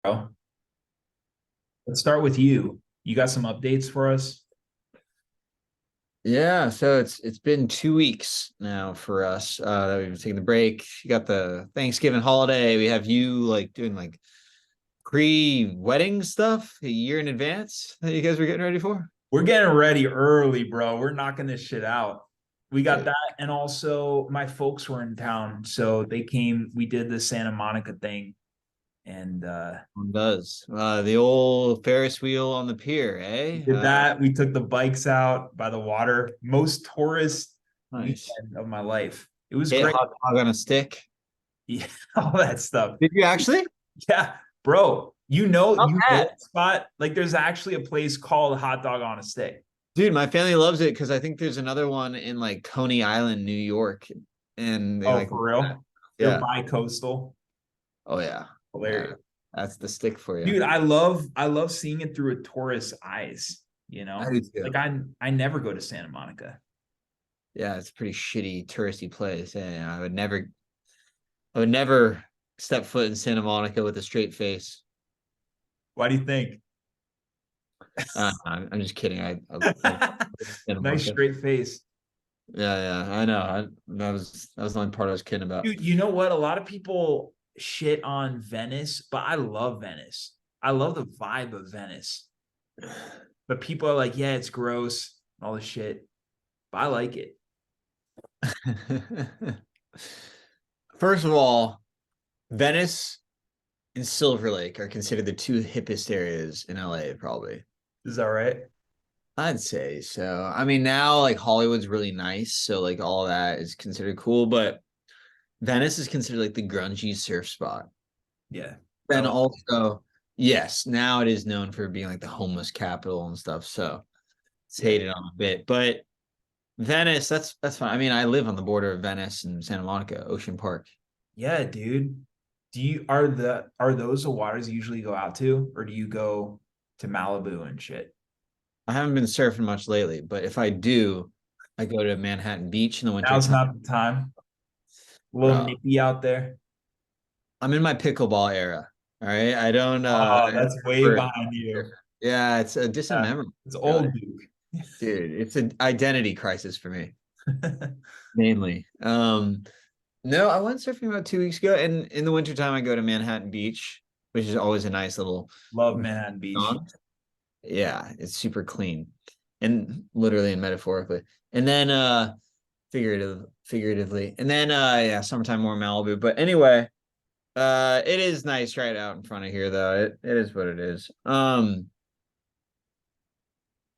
bro. Let's start with you. You got some updates for us? Yeah, so it's been 2 weeks now for us that we've been taking the break. You got the Thanksgiving holiday. We have you like doing like pre-wedding stuff a year in advance that you guys were getting ready for. We're getting ready early, bro. We're knocking this shit out. We got Dude, that. And also, my folks were in town. So they came, we did the Santa Monica thing. And one does. The old Ferris wheel on the pier, we eh? did that. We took the bikes out by the water. Most tourist Nice. weekend of my life. It was Hit great. hot dog on a stick. Yeah, all that stuff. Did you actually? Yeah, bro. Not You know bad. that spot? Like there's actually a place called Hot Dog on a Stick. Dude, my family loves it because I think there's another one in like Coney Island, New York, and they Oh, like for real? They're yeah. bi-coastal. Oh yeah. Yeah. Hilarious. That's the stick for you. Dude, I love seeing it through a tourist's eyes, you I know? do Like too. I never go to Santa Monica. Yeah, it's a pretty shitty touristy place. Yeah, I would never step foot in Santa Monica with a straight face. Why do you think? I'm just kidding. I Santa Nice Monica. straight face. Yeah, I know. That was the only part I was kidding about. Dude, you know what? A lot of people shit on Venice, but I love Venice. I love the vibe of Venice. But people are like, yeah, it's gross, all this shit. But I like it. First of all, Venice and Silver Lake are considered the two hippest areas in LA, probably. Is that right? I'd say so. I mean, now like Hollywood's really nice, so like all that is considered cool, but Venice is considered like the grungy surf spot. Yeah. I And like also, yes, now it is known for being like the homeless capital and stuff. So it's yeah. hated on a bit. But Venice, that's fine. I mean, I live on the border of Venice and Santa Monica, Ocean Park. Yeah, dude. Are those the waters you usually go out to, or do you go to Malibu and shit? I haven't been surfing much lately, but if I do, I go to Manhattan Beach in the winter Now's time. not the time. A little Bro, nippy out there. I'm in my pickleball era. All right. I don't Oh, I that's way never, behind you. yeah, it's a distant Yeah, memory, it's really. old Duke. Dude, it's an identity crisis for me, mainly. No, I went surfing about 2 weeks ago, and in the wintertime, I go to Manhattan Beach, which is always a nice little Love Manhattan Beach. jaunt. Yeah, it's super clean, and literally and metaphorically. And then figuratively. And then yeah, summertime more Malibu. But anyway, it is nice right out in front of here though. It is what it is.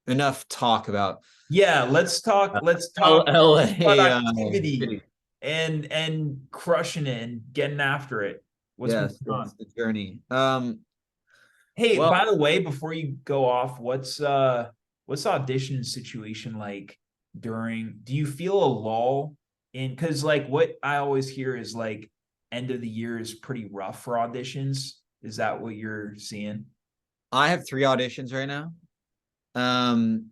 Enough talk about Yeah, let's talk LA productivity city. and crushing it and getting after it. What's been Yes, going it's on? the journey. Hey, Well, by the way, before you go off, what's the audition situation like during do you feel a lull in because like what I always hear is like end of the year is pretty rough for auditions. Is that what you're seeing? I have 3 auditions right now. Um,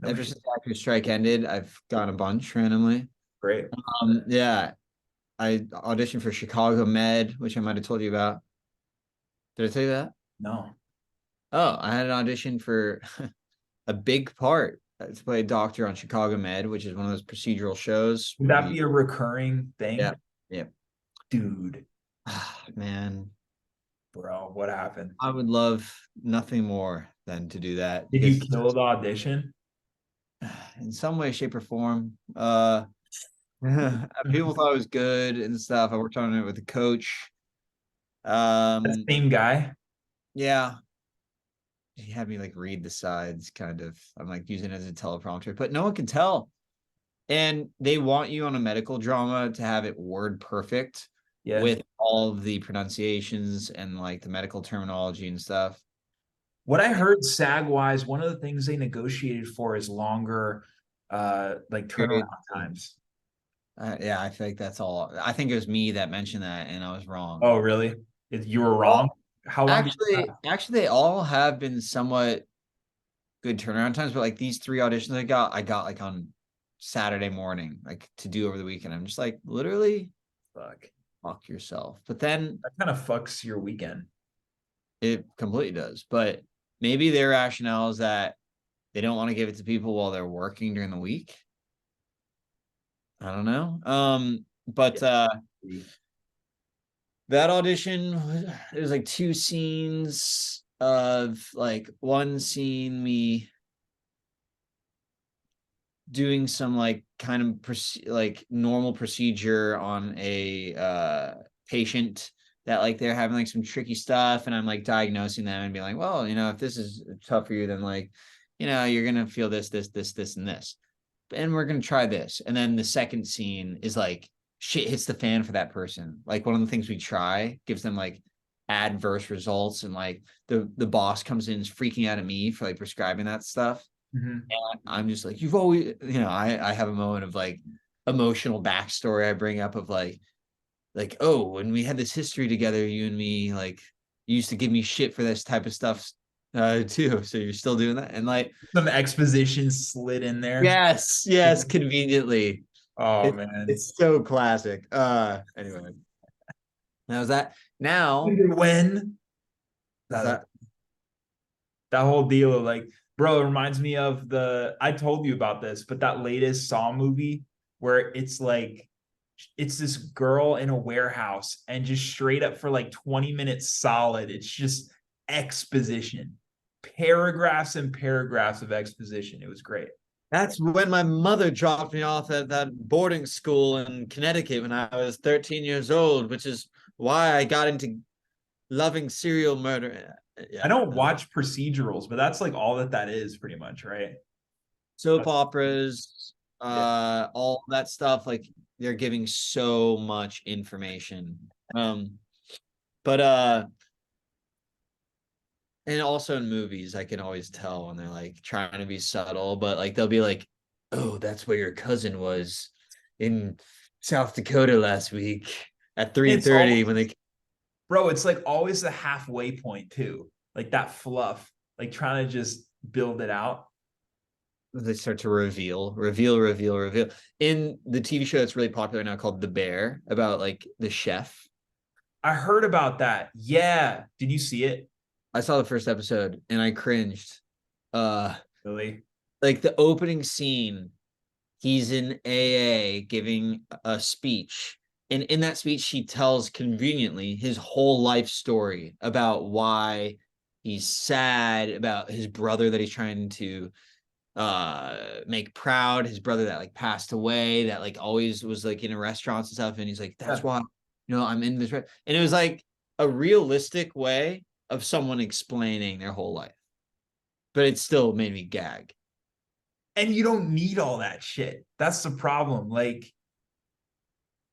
No ever shit. since the actor strike ended, I've gotten a bunch randomly. Great. Yeah, I auditioned for Chicago Med, which I might have told you about. Did I tell you that? No. Oh, I had an audition for a big part to play a doctor on Chicago Med, which is one of those procedural shows Would where that you, be a recurring yeah, thing? yeah. Dude, Man, bro, what happened? I would love nothing more than to do that Did you because kill the audition? in some way, shape, or form, people thought it was good and stuff. I worked on it with the coach. That Um, same guy? yeah, he had me like read the sides, kind of. I'm like using it as a teleprompter, but no one can tell. And they want you on a medical drama to have it word perfect Yeah. with all of the pronunciations and like the medical terminology and stuff. What I heard SAG wise, one of the things they negotiated for is longer like turnaround Period. times. Yeah, I feel like that's all. I think it was me that mentioned that, and I was wrong. Oh, really? You were wrong. Well, How long did you actually, they all have been somewhat good turnaround times, but like these 3 auditions I got like on Saturday morning, like to do over the weekend. I'm just like, literally, fuck? fuck yourself. But then That kind of fucks your weekend. It completely does. But maybe their rationale is that they don't want to give it to people while they're working during the week. I don't know. But Yeah. that audition, there's like two scenes of like one scene me doing some like kind of like normal procedure on a patient that like they're having like some tricky stuff, and I'm like diagnosing them and being like, well, if this is tough for you, then like, you're gonna feel this, and this, and we're gonna try this. And then the second scene is like shit hits the fan for that person. Like one of the things we try gives them like adverse results, and like the boss comes in is freaking out at me for like prescribing that stuff. Mhm. And I'm just like, you've always, I have a moment of like emotional backstory I bring up of like, oh, when we had this history together, you and me, like, you used to give me shit for this type of stuff too. So you're still doing that. And like, Some exposition slid in there. yes, conveniently. Oh It, man. it's so classic. Anyway, now is that now When is that that that whole deal of like, bro, it reminds me of I told you about this, but that latest Saw movie where it's like it's this girl in a warehouse and just straight up for like 20 minutes solid, it's just exposition. Paragraphs and paragraphs of exposition. It was great. that's when my mother dropped me off at that boarding school in Connecticut when I was 13 years old, which is why I got into loving serial murder. I Yeah. don't watch procedurals, but that's like all that is pretty much, right? Soap That's, operas, yeah. all that stuff, like they're giving so much information. But and also in movies, I can always tell when they're like trying to be subtle, but like they'll be like, "Oh, that's where your cousin was in South Dakota last week at It's 3:30 all when they bro, it's like always the halfway point too. Like that fluff, like trying to just build it out. start to reveal. In the TV show that's really popular now called The Bear, about like the chef. I heard about that. Yeah. Did you see it? I saw the first episode and I cringed. Uh Really? like the opening scene, he's in AA giving a speech. And in that speech, he tells conveniently his whole life story about why he's sad about his brother that he's trying to make proud, his brother that like passed away, that like always was like in restaurants and stuff. And he's like, that's Yeah. why, I'm in this. And it was like a realistic way of someone explaining their whole life, but it still made me gag. And you don't need all that shit. That's the problem. Like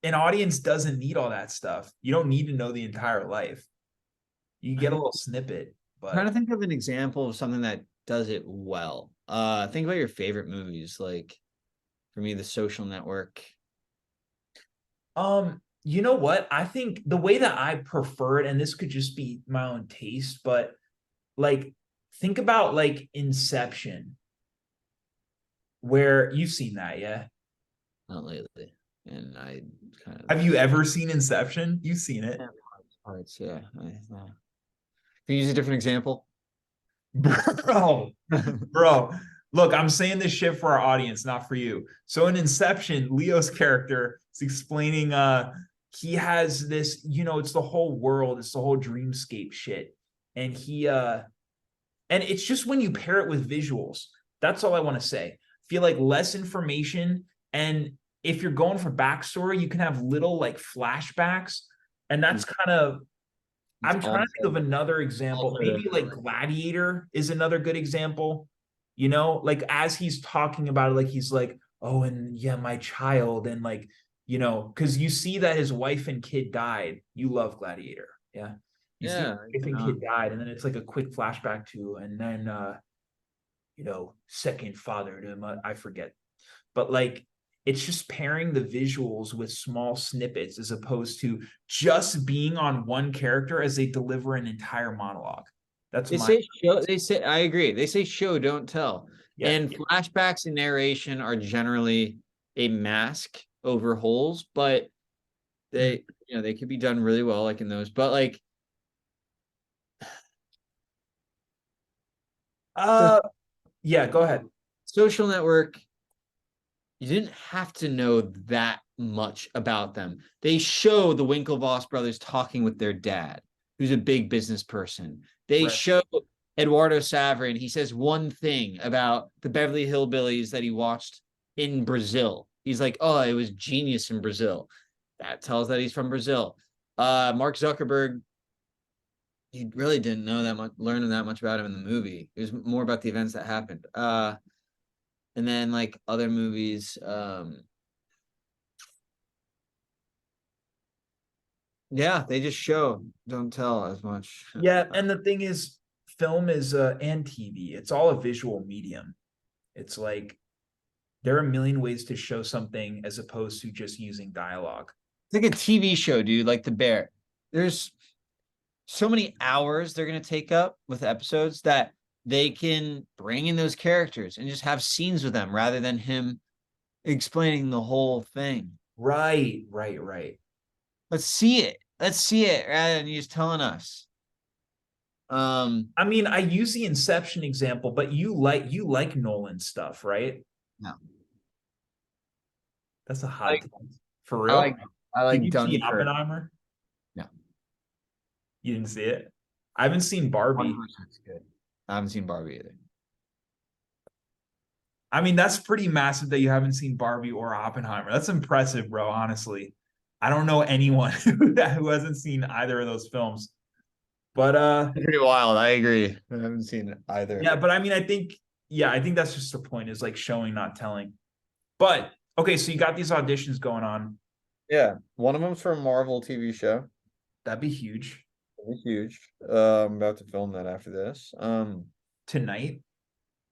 an audience doesn't need all that stuff. You don't need to know the entire life. You get a I'm little snippet, trying to but think of an example of something that does it well. Think about your favorite movies. Like for me, The Social Network. you know what? I think the way that I prefer it, and this could just be my own taste, but like think about like Inception, where you've seen that, yeah. Not lately, and I kind of Have you ever seen Inception? You've seen it. yeah, parts. Yeah, can you use a different example? Bro, bro. Look, I'm saying this shit for our audience, not for you. So in Inception, Leo's character is explaining he has this, it's the whole world, it's the whole dreamscape shit. And and it's just when you pair it with visuals. That's all I want to say. Feel like less information, and if you're going for backstory, you can have little like flashbacks, and that's kind of It's I'm trying to think of also another example. Maybe like Gladiator is another good example. Like as he's talking about it, like he's like, oh, and yeah, my child, and like, because you see that his wife and kid died. You love Gladiator, yeah. You see yeah, wife and kid died, and then it's like a quick flashback to, and then second father to him. I forget, but like it's just pairing the visuals with small snippets as opposed to just being on one character as they deliver an entire monologue. That's they my say show. They say I agree. They say show, don't tell. yeah. And flashbacks and narration are generally a mask over holes, but Mm. they could be done really well, like in those. But like Uh, yeah, go ahead. Social Network, you didn't have to know that much about them. They show the Winklevoss brothers talking with their dad, who's a big business person. They Right. show Eduardo Saverin. He says one thing about the Beverly Hillbillies that he watched in Brazil. He's like, oh, it was genius in Brazil. That tells that he's from Brazil. Mark Zuckerberg, you really didn't know that much, learn that much about him in the movie. It was more about the events that happened. And then like other movies, yeah, they just show, don't tell as much. Yeah, and the thing is, film is and TV, it's all a visual medium. It's like there are a million ways to show something as opposed to just using dialogue. It's like a TV show, dude, like The Bear. There's so many hours they're gonna take up with episodes that they can bring in those characters and just have scenes with them rather than him explaining the whole thing. Right, right, right. Let's see it. Let's see it rather than you just telling us. I mean, I use the Inception example, but you like Nolan stuff, right? No. That's a hot Like take. For I real? like I Did like you see Dunkirk. Oppenheimer? No, You didn't see it? I haven't seen Barbie. 100% good. I haven't seen Barbie either. I mean, that's pretty massive that you haven't seen Barbie or Oppenheimer. That's impressive, bro, honestly. I don't know anyone who hasn't seen either of those films. But Pretty wild. I agree. I haven't seen either. yeah, but I mean, I think that's just the point, is like showing, not telling. But okay, so you got these auditions going on. Yeah, one of them's for a Marvel TV show. That'd be huge. It's huge. I'm about to film that after this. Tonight.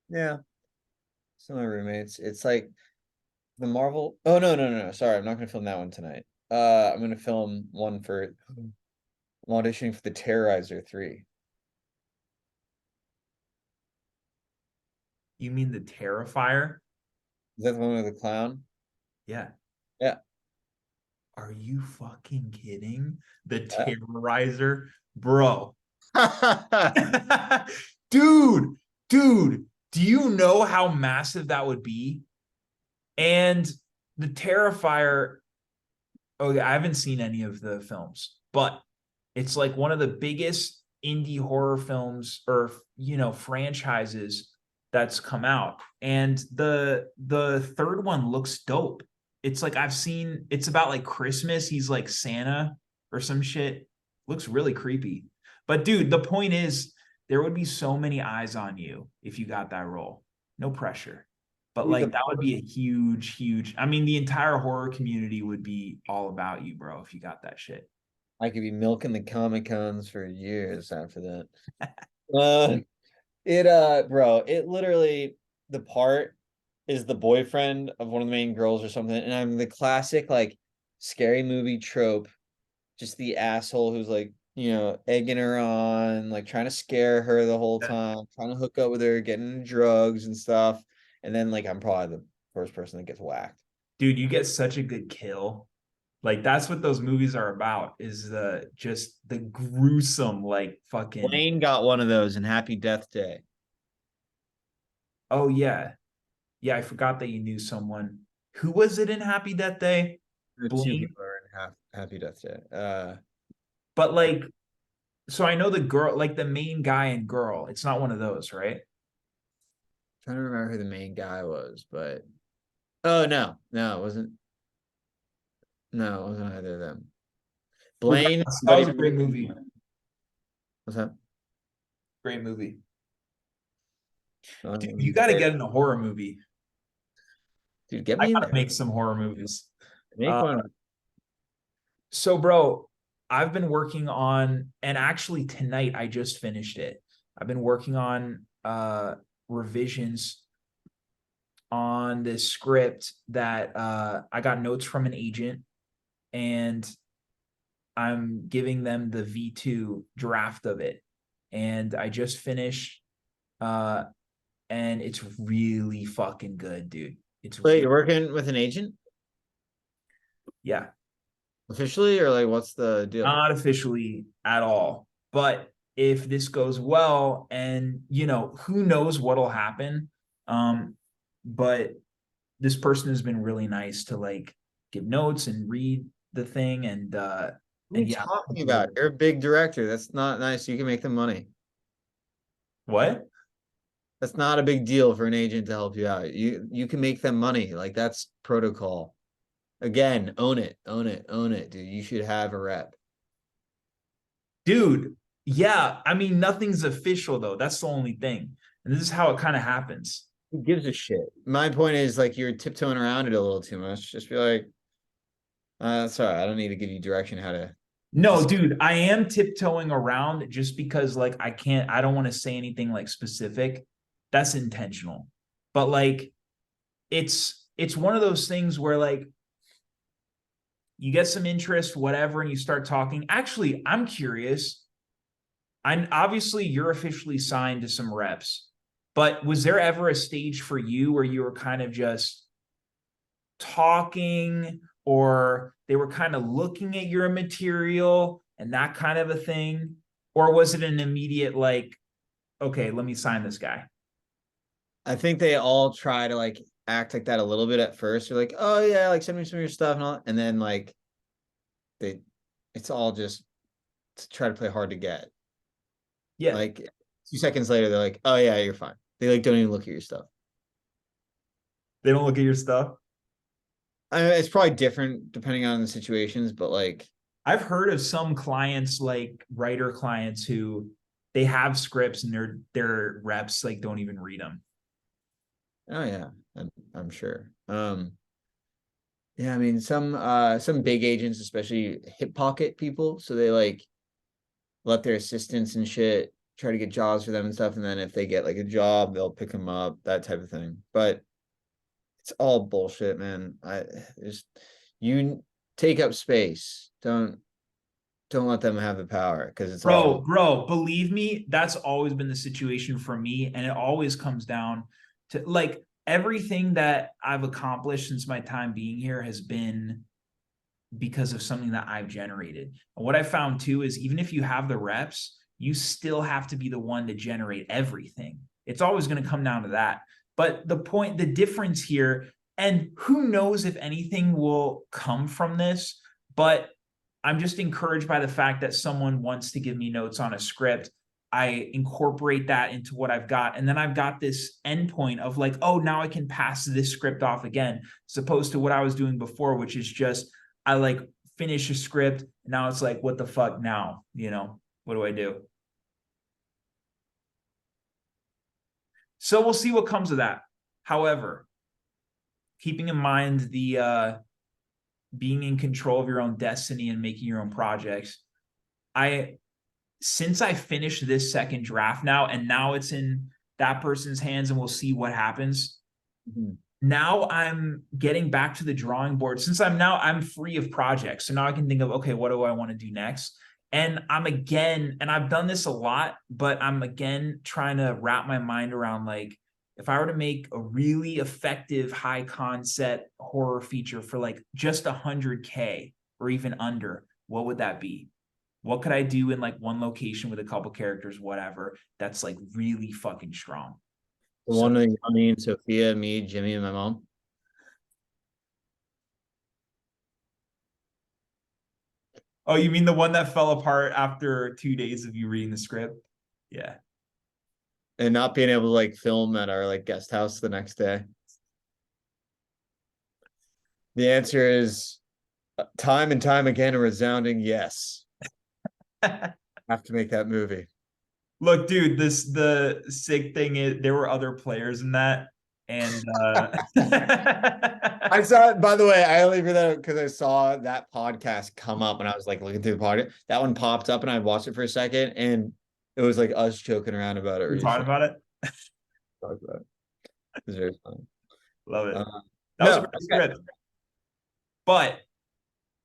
Yeah, some of my roommates. It's like the Marvel. Oh no. Sorry, I'm not gonna film that one tonight. I'm gonna film one for. I'm auditioning for the Terrorizer 3. You mean the Terrifier? Is that the one with the clown? Yeah. Yeah. Are you fucking kidding? The Yeah. Terrorizer, bro. dude, dude, do you know how massive that would be? And the Terrifier, okay, I haven't seen any of the films, but it's like one of the biggest indie horror films, or franchises that's come out. And the third one looks dope. It's like it's about like Christmas. He's like Santa or some shit. Looks really creepy. But dude, the point is there would be so many eyes on you if you got that role. No pressure. But Dude, like that would be a huge, huge. I mean, the entire horror community would be all about you, bro, if you got that shit. I could be milking the Comic Cons for years after that. Uh, bro, it literally, the part is the boyfriend of one of the main girls or something, and I'm the classic like scary movie trope, just the asshole who's like, egging her on, like trying to scare her the whole time, trying to hook up with her, getting into drugs and stuff, and then like I'm probably the first person that gets whacked. Dude, you get such a good kill. Like that's what those movies are about, is just the gruesome, like fucking. Blaine got one of those in Happy Death Day. Oh yeah. Yeah, I forgot that you knew someone. Who was it in Happy Death Day? The two Blaine. people are in Happy Death Day. But like, so I know the girl, like the main guy and girl. It's not one of those, right? Trying to remember who the main guy was, but oh no, it wasn't. No, it wasn't either of them. Blaine, That was a great movie. what's that? Great movie. Dude, you got to Great. get in a horror movie. Dude, get I me in gotta there. make some horror movies. Make Uh, one. so, bro, I've been working on, and actually tonight I just finished it. I've been working on revisions on this script that I got notes from an agent, and I'm giving them the V2 draft of it. And I just finished, uh, and it's really fucking good, dude. It's Wait, you're working with an agent yeah, officially, or like what's the deal? not officially at all, but if this goes well, and who knows what'll happen. But this person has been really nice to like give notes and read the thing, What are you yeah. talking about? You're a big director. That's not nice. You can make them money. What? That's not a big deal for an agent to help you out. You can make them money. Like that's protocol. Again, own it, own it, own it, dude. You should have a rep. Dude, yeah, I mean, nothing's official though. That's the only thing. And this is how it kind of happens. Who gives a shit? My point is like you're tiptoeing around it a little too much. Just be like, sorry, I don't need to give you direction how to. No, dude, I am tiptoeing around just because like I don't want to say anything like specific. That's intentional. But like it's one of those things where like you get some interest, whatever, and you start talking. Actually, I'm curious. I'm obviously you're officially signed to some reps, but was there ever a stage for you where you were kind of just talking, or they were kind of looking at your material and that kind of a thing? Or was it an immediate like, okay, let me sign this guy? I think they all try to like act like that a little bit at first. They're like, oh yeah, like send me some of your stuff and all, and then like they, it's all just to try to play hard to get. Yeah, Like 2 seconds later, they're like, oh yeah, you're fine. They like don't even look at your stuff. they don't look at your stuff. I mean, it's probably different depending on the situations, but like, I've heard of some clients, like writer clients, who they have scripts and their reps like don't even read them. oh yeah, I'm sure. Yeah, I mean some big agents, especially hip pocket people, so they like let their assistants and shit try to get jobs for them and stuff, and then if they get like a job, they'll pick them up, that type of thing. But it's all bullshit, man. I just you take up space. Don't let them have the power because it's all Bro, believe me, that's always been the situation for me. And it always comes down to like everything that I've accomplished since my time being here has been because of something that I've generated. And what I found too is even if you have the reps, you still have to be the one to generate everything. It's always going to come down to that. But the difference here, and who knows if anything will come from this, but I'm just encouraged by the fact that someone wants to give me notes on a script. I incorporate that into what I've got. And then I've got this endpoint of like, oh, now I can pass this script off again, as opposed to what I was doing before, which is just I like finish a script. Now it's like, what the fuck now? What do I do? So we'll see what comes of that. However, keeping in mind the being in control of your own destiny and making your own projects, since I finished this second draft now, and now it's in that person's hands and we'll see what happens. Mhm. Now I'm getting back to the drawing board since I'm free of projects. So now I can think of, okay, what do I want to do next? And I've done this a lot, but I'm again trying to wrap my mind around like, if I were to make a really effective high concept horror feature for like just 100K or even under, what would that be? What could I do in like one location with a couple characters, whatever, that's like really fucking strong? the So, one with me and Sophia, me, Jimmy, and my mom. oh, you mean the one that fell apart after 2 days of you reading the script? Yeah. And not being able to like film at our like guest house the next day. The answer is time and time again a resounding yes. Have to make that movie. Look, dude, the sick thing is there were other players in that. And I saw it, by the way, I only figured that out because I saw that podcast come up and I was like looking through the podcast. That one popped up and I watched it for a second and it was like us joking around about it. we talked about it. Talk about it. It was very funny. Love it. Uh, That was a no, great script. But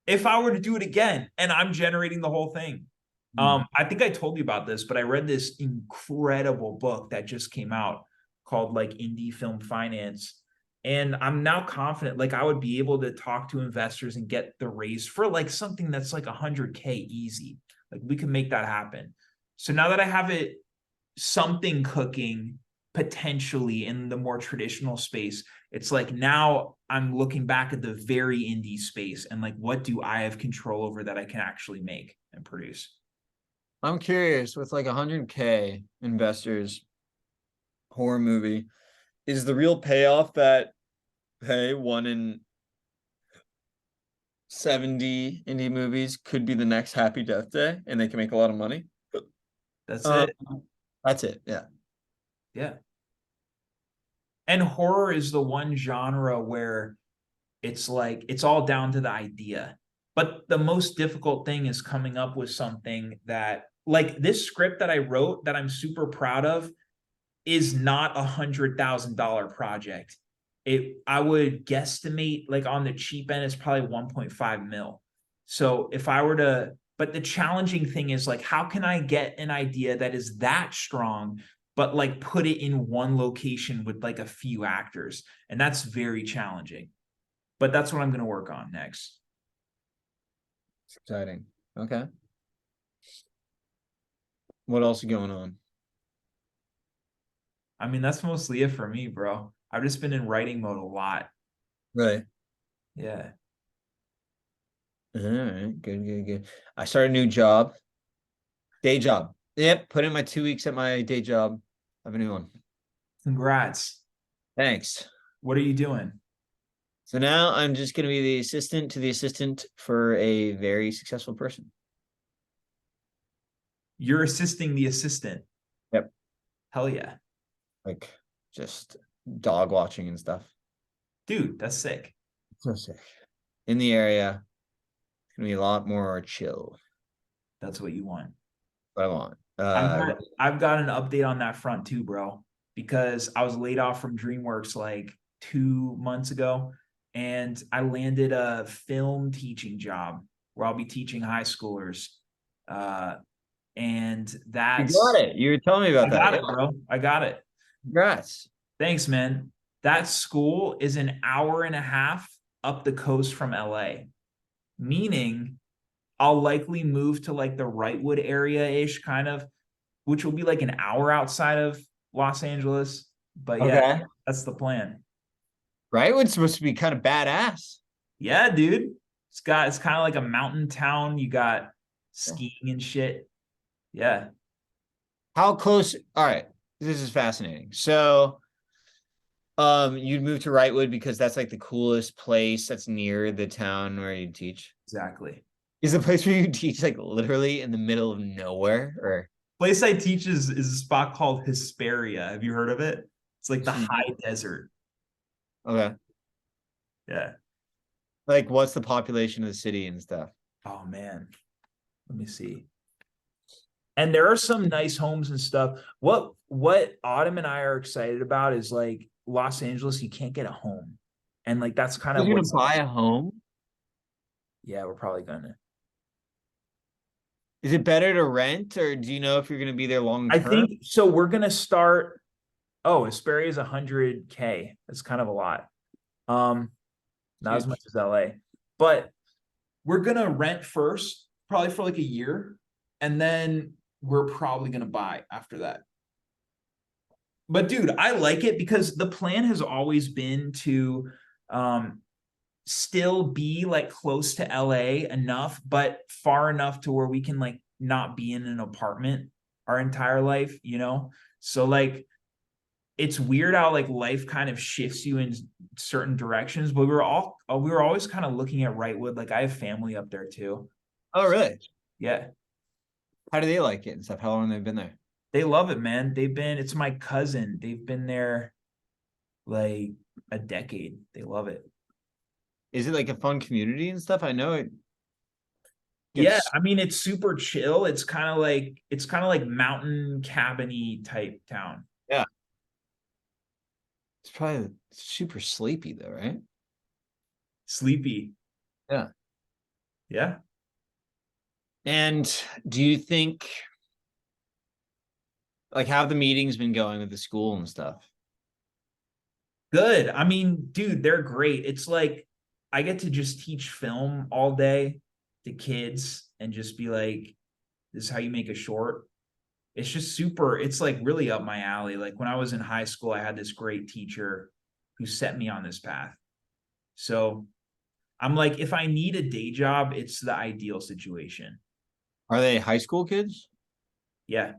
if I were to do it again and I'm generating the whole thing, I think I told you about this, but I read this incredible book that just came out called like Indie Film Finance. And I'm now confident, like I would be able to talk to investors and get the raise for like something that's like 100K easy. Like we can make that happen. So now that I have it something cooking potentially in the more traditional space, it's like now I'm looking back at the very indie space and like what do I have control over that I can actually make and produce. I'm curious with like 100K investors, horror movie, is the real payoff that hey, 1 in 70 indie movies could be the next Happy Death Day and they can make a lot of money? That's Um, it. that's it. Yeah. Yeah. And horror is the one genre where it's like it's all down to the idea. But the most difficult thing is coming up with something that like this script that I wrote that I'm super proud of is not $100,000 project. I would guesstimate like on the cheap end, it's probably 1.5 mil. So if I were to, but the challenging thing is like, how can I get an idea that is that strong, but like put it in one location with like a few actors? And that's very challenging. But that's what I'm going to work on next. It's exciting. Okay. What else is going on? I mean, that's mostly it for me, bro. I've just been in writing mode a lot. Right. Yeah. All right. Good, good, good. I started a new job. Day job. Yep. Put in my 2 weeks at my day job. I have a new one. Congrats. Thanks. What are you doing? So now I'm just going to be the assistant to the assistant for a very successful person. You're assisting the assistant. Yep. Hell yeah. Like just dog watching and stuff. Dude, that's sick. So sick. In the area, it's going to be a lot more chill. That's what you want. What I want. I've got an update on that front too, bro, because I was laid off from DreamWorks like 2 months ago, and I landed a film teaching job where I'll be teaching high schoolers. And You that's got it. You were telling me I about that. got it, bro. I got it. Congrats. Thanks, man. That school is an hour and a half up the coast from LA, meaning I'll likely move to like the Wrightwood area ish kind of, which will be like an hour outside of Los Angeles. But yeah, Okay. that's the plan. Wrightwood's supposed to be kind of badass. Yeah, dude. It's kind of like a mountain town. You got skiing and shit. Yeah. How close? All right. This is fascinating. So, you'd move to Wrightwood because that's like the coolest place that's near the town where you teach. Exactly. Is the place where you teach like literally in the middle of nowhere or Place I teach is a spot called Hesperia. Have you heard of it? It's like the high desert. okay. Yeah. Like what's the population of the city and stuff? Oh man. Let me see. And there are some nice homes and stuff. What Autumn and I are excited about is like Los Angeles, you can't get a home. And like that's kind of You're gonna what's buy a home? yeah, we're probably gonna. Is it better to rent or do you know if you're gonna be there long I term? think so. We're gonna start. Oh, Hesperia is 100K. That's kind of a lot. Not as Huge. much as LA, but we're gonna rent first, probably for like a year, and then we're probably gonna buy after that. But dude, I like it because the plan has always been to um still be like close to LA enough, but far enough to where we can like not be in an apartment our entire life, you know? So like it's weird how like life kind of shifts you in certain directions, but we were always kind of looking at Wrightwood. Like I have family up there too. Oh, really? Yeah. How do they like it and stuff? How long have they been there? They love it, man. It's my cousin. They've been there like a decade. They love it. Is it like a fun community and stuff? I know it Yeah, gets I mean it's super chill. It's kind of like mountain cabiny type town. yeah. It's probably super sleepy though, right? Sleepy. Yeah. Yeah. And do you think like how have the meetings been going with the school and stuff? Good. I mean, dude, they're great. It's like I get to just teach film all day to kids and just be like, this is how you make a short. it's just super, it's like really up my alley. Like when I was in high school, I had this great teacher who set me on this path. So I'm like, if I need a day job, it's the ideal situation. Are they high school kids? Yeah.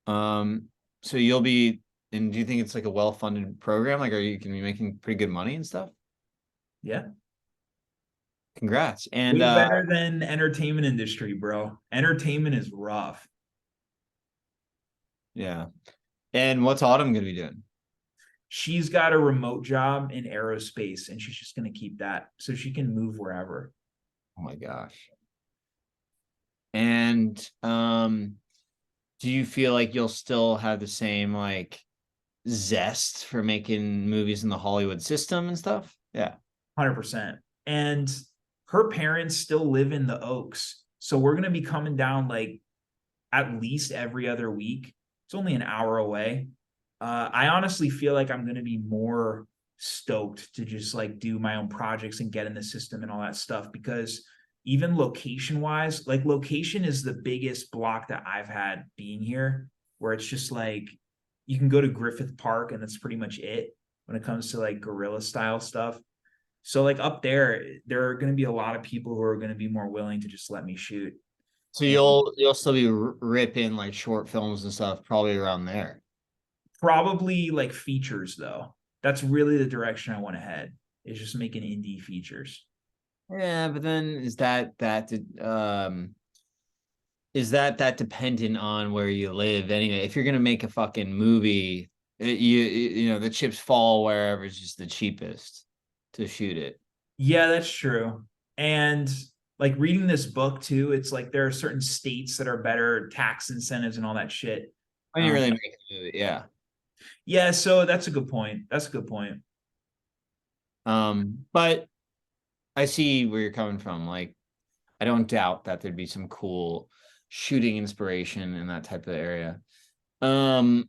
Um, so you'll be, and do you think it's like a well-funded program? Like, are you can be making pretty good money and stuff? Yeah. Congrats. And Way better than entertainment industry, bro. Entertainment is rough. yeah. And what's Autumn gonna be doing? She's got a remote job in aerospace and she's just going to keep that so she can move wherever. Oh my gosh. And do you feel like you'll still have the same like zest for making movies in the Hollywood system and stuff? Yeah. 100%. And her parents still live in the Oaks. So we're going to be coming down like at least every other week. It's only an hour away. I honestly feel like I'm going to be more stoked to just like do my own projects and get in the system and all that stuff because even location wise, like location is the biggest block that I've had being here, where it's just like you can go to Griffith Park and that's pretty much it when it comes to like guerrilla style stuff. So like up there are going to be a lot of people who are going to be more willing to just let me shoot. So And you'll still be ripping like short films and stuff probably around there. probably like features though. That's really the direction I want to head. Is just making indie features. Yeah, but then is that dependent on where you live anyway? If you're gonna make a fucking movie, you know the chips fall wherever is just the cheapest to shoot it. Yeah, that's true. And like reading this book too, it's like there are certain states that are better tax incentives and all that shit. When you really make a movie, yeah. Yeah, so that's a good point. That's a good point. But I see where you're coming from. Like, I don't doubt that there'd be some cool shooting inspiration in that type of area. Um,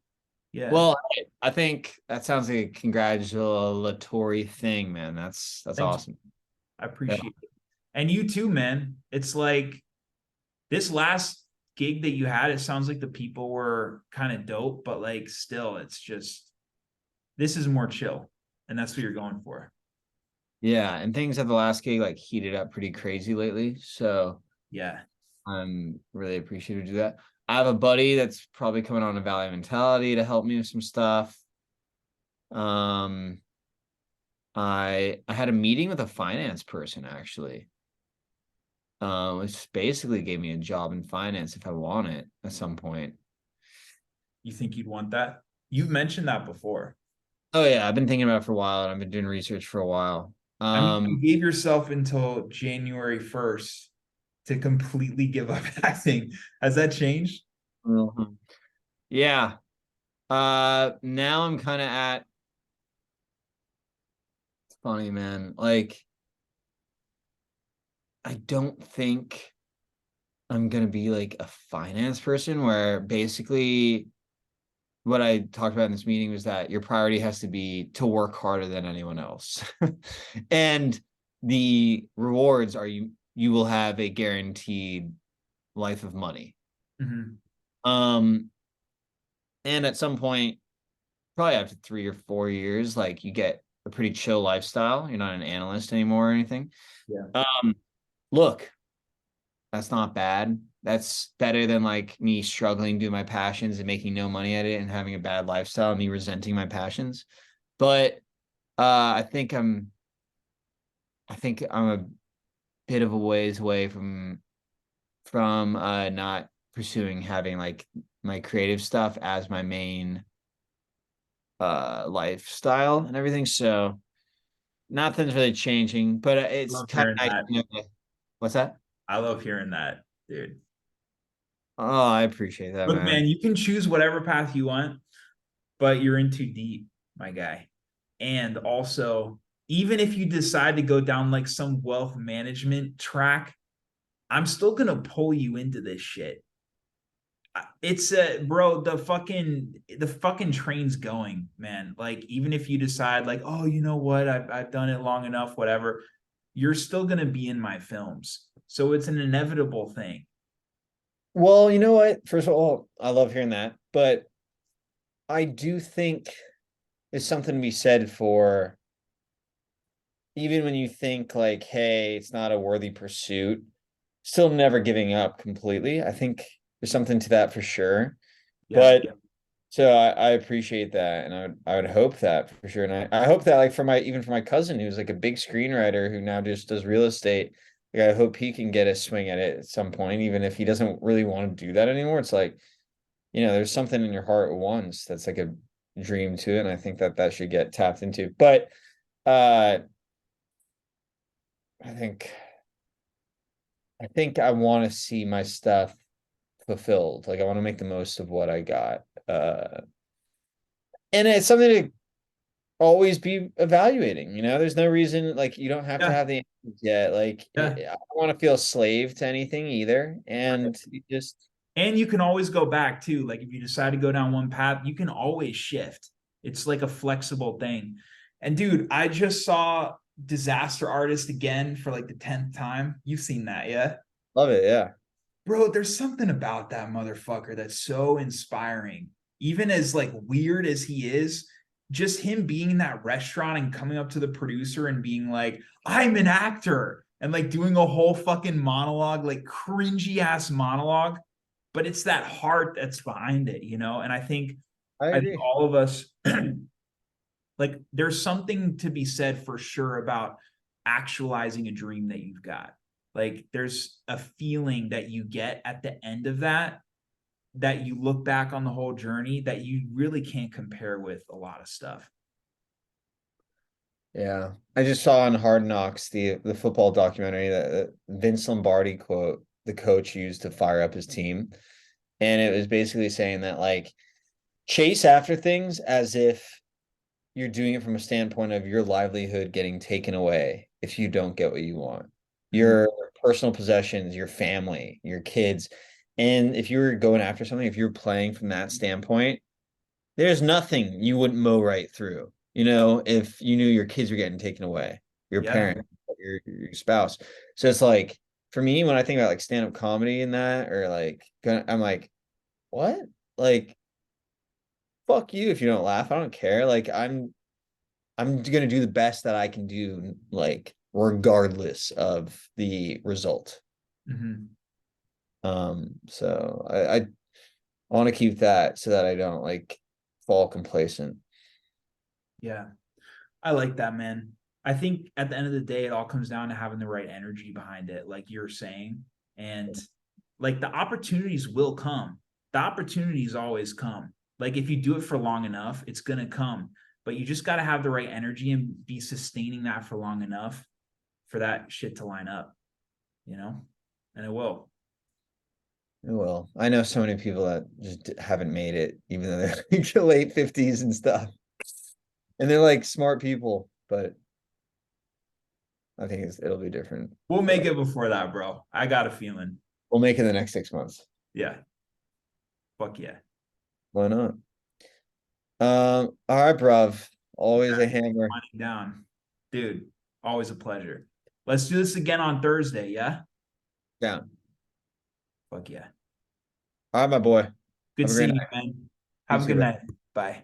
Yeah. well, I think that sounds like a congratulatory thing, man. That's Thanks. awesome. I Yeah. appreciate it. And you too, man. It's like this last gig that you had, it sounds like the people were kind of dope, but like still, it's just this is more chill. And that's what you're going for. Yeah, and things at the last gig like heated up pretty crazy lately. So Yeah. I'm really appreciative to do that. I have a buddy that's probably coming on a Valley Mentality to help me with some stuff. Um, I had a meeting with a finance person actually. Which basically gave me a job in finance if I want it at some point. You think you'd want that? You've mentioned that before. Oh yeah, I've been thinking about it for a while and I've been doing research for a while. I mean, you gave yourself until January 1st to completely give up acting. Has that changed? Mhm. Yeah. Now I'm kind of at it's funny, man. Like I don't think I'm gonna be like a finance person where basically what I talked about in this meeting was that your priority has to be to work harder than anyone else. And the rewards are you will have a guaranteed life of money. Mm-hmm. Um and at some point, probably after 3 or 4 years, like you get a pretty chill lifestyle. You're not an analyst anymore or anything. Yeah. Look, that's not bad. That's better than like me struggling to do my passions and making no money at it and having a bad lifestyle and me resenting my passions. But I think I'm a bit of a ways away from not pursuing having like my creative stuff as my main lifestyle and everything. So nothing's really changing, but it's Love kind hearing of nice. that. What's that? I love hearing that, dude. Oh, I appreciate that, Look, man. man, you can choose whatever path you want, but you're in too deep, my guy. And also, even if you decide to go down like some wealth management track, I'm still gonna pull you into this shit. It's bro, the fucking train's going, man. Like even if you decide like, oh, you know what, I've done it long enough, whatever, you're still gonna be in my films. So it's an inevitable thing. Well, you know what? First of all, I love hearing that, but I do think there's something to be said for even when you think like, hey, it's not a worthy pursuit, still never giving up completely. I think there's something to that for sure. Yeah. But so I appreciate that, and I would hope that for sure. And I hope that like for my even for my cousin who's like a big screenwriter who now just does real estate, like I hope he can get a swing at it at some point, even if he doesn't really want to do that anymore. It's like, there's something in your heart once that's like a dream to it, and I think that that should get tapped into. But uh I think I think I want to see my stuff fulfilled. Like I want to make the most of what I got. And it's something to always be evaluating. There's no reason like you don't have to Yeah. have the answers yet. Like Yeah. I don't want to feel a slave to anything either. And you just And you can always go back too. Like if you decide to go down one path, you can always shift. It's like a flexible thing. And dude, I just saw Disaster Artist again for like the 10th time. You've seen that, yeah? love it. Yeah. Bro, there's something about that motherfucker that's so inspiring. Even as like weird as he is, just him being in that restaurant and coming up to the producer and being like, "I'm an actor." And like doing a whole fucking monologue, like cringy ass monologue, but it's that heart that's behind it, you know? And I I think agree. all of us like there's something to be said for sure about actualizing a dream that you've got. Like there's a feeling that you get at the end of that you look back on the whole journey that you really can't compare with a lot of stuff. Yeah. I just saw on Hard Knocks the football documentary that Vince Lombardi quote the coach used to fire up his team. And it was basically saying that like chase after things as if you're doing it from a standpoint of your livelihood getting taken away if you don't get what you want. Mhm. Your personal possessions, your family, your kids. And if you were going after something, if you're playing from that standpoint, there's nothing you wouldn't mow right through. If you knew your kids were getting taken away, your Yeah. parent, your spouse. So it's like for me, when I think about like stand-up comedy and that, or like I'm like, what? Like, fuck you if you don't laugh. I don't care. Like I'm gonna do the best that I can do, like regardless of the result. Mm-hmm. So I want to keep that so that I don't like fall complacent. Yeah. I like that, man. I think at the end of the day, it all comes down to having the right energy behind it, like you're saying. And like the opportunities will come. The opportunities always come. Like if you do it for long enough, it's gonna come. But you just gotta have the right energy and be sustaining that for long enough for that shit to line up, you know? And it will. Oh, well, I know so many people that just haven't made it, even though they're like late 50s and stuff. And they're like smart people, but I think it'll be different We'll for make us. it before that, bro. I got a feeling. We'll make it in the next 6 months. Yeah. Fuck yeah. Why not? All right, bruv. Always a hammer. Winding down. Dude, always a pleasure. Let's do this again on Thursday, yeah? Down. Fuck yeah. All right, my boy. Good Have a great seeing you, night. man. You Have a too, good bro. night. Bye.